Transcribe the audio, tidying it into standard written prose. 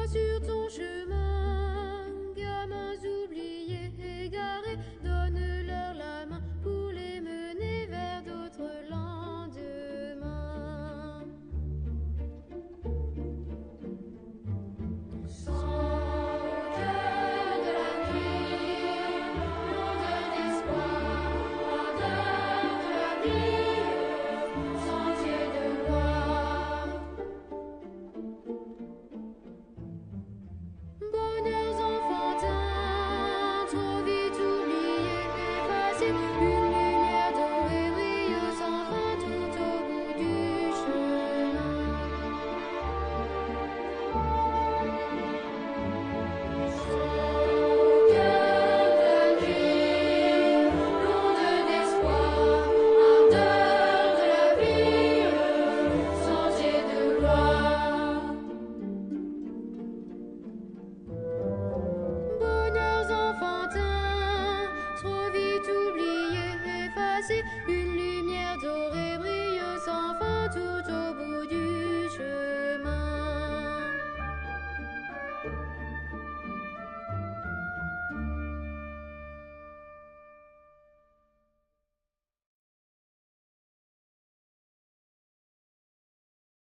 sur ton chemin, gamins oubliés, égarés, donne-leur la main pour les mener vers d'autres lendemains. Sans cœur de la nuit, longueur d'espoir, ardeur de la vie, sentier de gloire. Bonheurs enfantins, trop vite oubliés, effacés, une lumière dorée brille sans fin tout au bout du chemin. Sans cœur de la nuit, l'onde d'espoir, ardeur de la vie, sentier de gloire. Bonheurs enfantins, trop vite oubliés, effacés.